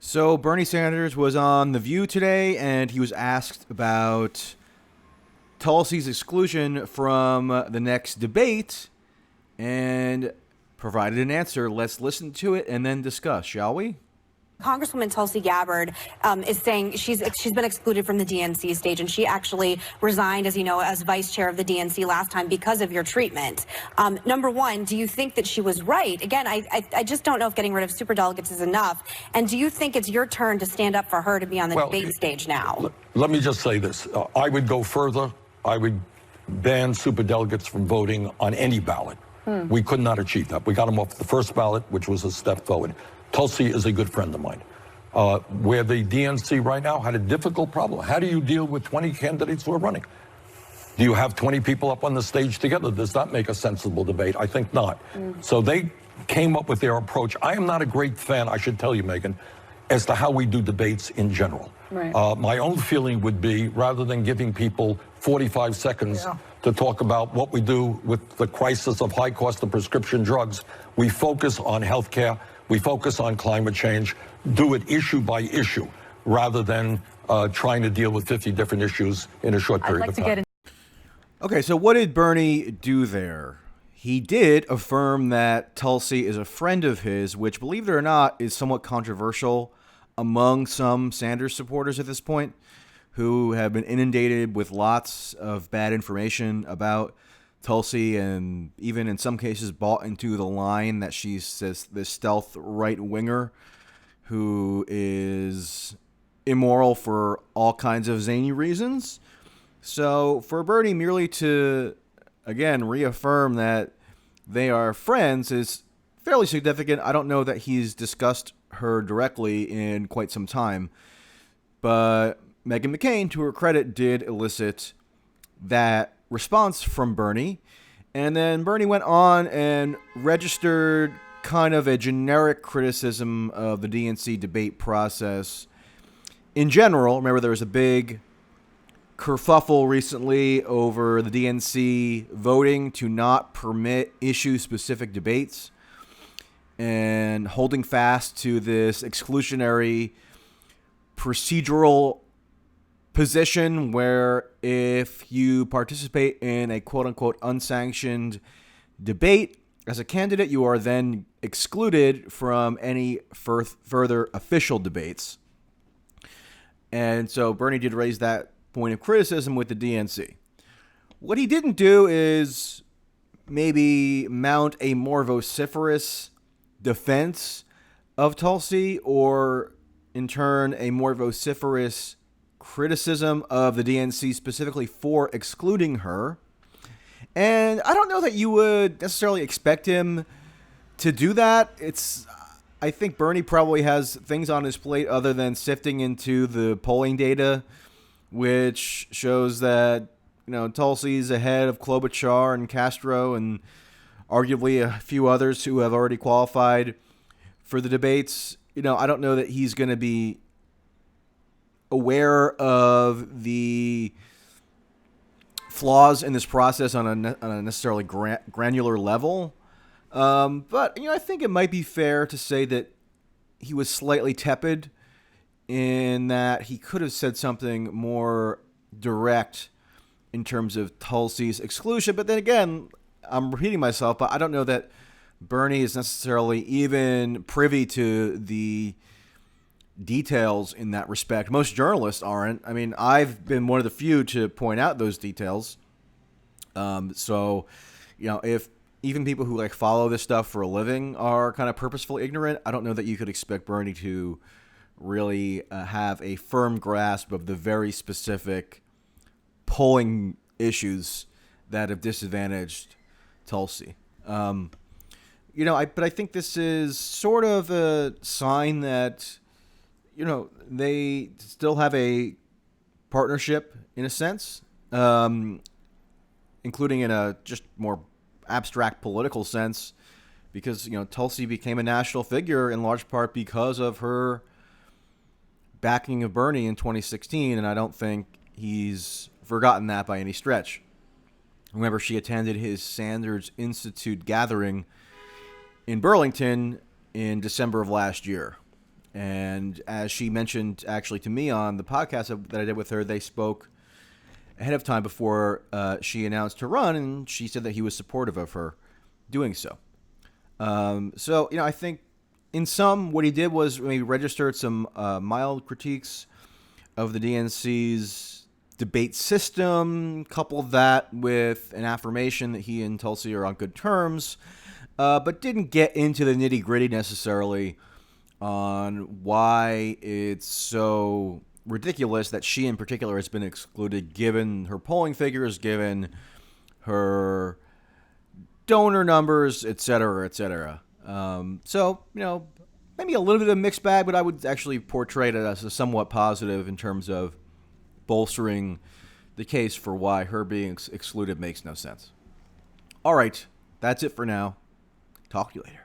So Bernie Sanders was on The View today, and he was asked about Tulsi's exclusion from the next debate, and provided an answer. Let's listen to it and then discuss, shall we? Congresswoman Tulsi Gabbard is saying she's been excluded from the DNC stage, and she actually resigned, as you know, as vice chair of the DNC last time because of your treatment. Number one, do you think that she was right? Again, I just don't know if getting rid of superdelegates is enough. And do you think it's your turn to stand up for her to be on the debate stage now? Let me just say this. I would go further. I would ban superdelegates from voting on any ballot. We could not achieve that. We got them off the first ballot, which was a step forward. Tulsi is a good friend of mine. Where the DNC right now had a difficult problem. How do you deal with 20 candidates who are running? Do you have 20 people up on the stage together? Does that make a sensible debate? I think not. So they came up with their approach. I am not a great fan, I should tell you, Megan, as to how we do debates in general. Right. My own feeling would be, rather than giving people 45 seconds to talk about what we do with the crisis of high cost of prescription drugs, we focus on healthcare. We focus on climate change, do it issue by issue, rather than trying to deal with 50 different issues in a short period of time. Okay, so what did Bernie do there? He did affirm that Tulsi is a friend of his, which, believe it or not, is somewhat controversial among some Sanders supporters at this point, who have been inundated with lots of bad information about Tulsi, and even in some cases bought into the line that she's this stealth right-winger who is immoral for all kinds of zany reasons. So for Bernie merely to, again, reaffirm that they are friends is fairly significant. I don't know that he's discussed her directly in quite some time, but Meghan McCain, to her credit, did elicit that response from Bernie. And then Bernie went on and registered kind of a generic criticism of the DNC debate process in general. Remember, there was a big kerfuffle recently over the DNC voting to not permit issue-specific debates and holding fast to this exclusionary procedural position where if you participate in a quote-unquote unsanctioned debate as a candidate, you are then excluded from any further official debates. And so Bernie did raise that point of criticism with the DNC. What he didn't do is maybe mount a more vociferous defense of Tulsi, or in turn a more vociferous criticism of the DNC specifically for excluding her. And I don't know that you would necessarily expect him to do that. I think Bernie probably has things on his plate other than sifting into the polling data, which shows that, Tulsi's ahead of Klobuchar and Castro and arguably a few others who have already qualified for the debates. I don't know that he's going to be aware of the flaws in this process on a necessarily granular level. But, I think it might be fair to say that he was slightly tepid in that he could have said something more direct in terms of Tulsi's exclusion. But then again, I'm repeating myself, but I don't know that Bernie is necessarily even privy to the details in that respect. Most journalists aren't. I mean, I've been one of the few to point out those details. So, if even people who follow this stuff for a living are kind of purposefully ignorant, I don't know that you could expect Bernie to really have a firm grasp of the very specific polling issues that have disadvantaged Tulsi. But I think this is sort of a sign that they still have a partnership in a sense, including in a just more abstract political sense, because, Tulsi became a national figure in large part because of her backing of Bernie in 2016, and I don't think he's forgotten that by any stretch. Remember, she attended his Sanders Institute gathering in Burlington in December of last year. And as she mentioned actually to me on the podcast that I did with her, they spoke ahead of time before she announced her run, and she said that he was supportive of her doing so. So, I think in sum, what he did was he registered some mild critiques of the DNC's debate system, coupled that with an affirmation that he and Tulsi are on good terms, but didn't get into the nitty-gritty necessarily on why it's so ridiculous that she in particular has been excluded, given her polling figures, given her donor numbers, et cetera, et cetera. So, maybe a little bit of a mixed bag, but I would actually portray it as a somewhat positive in terms of bolstering the case for why her being excluded makes no sense. All right, that's it for now. Talk to you later.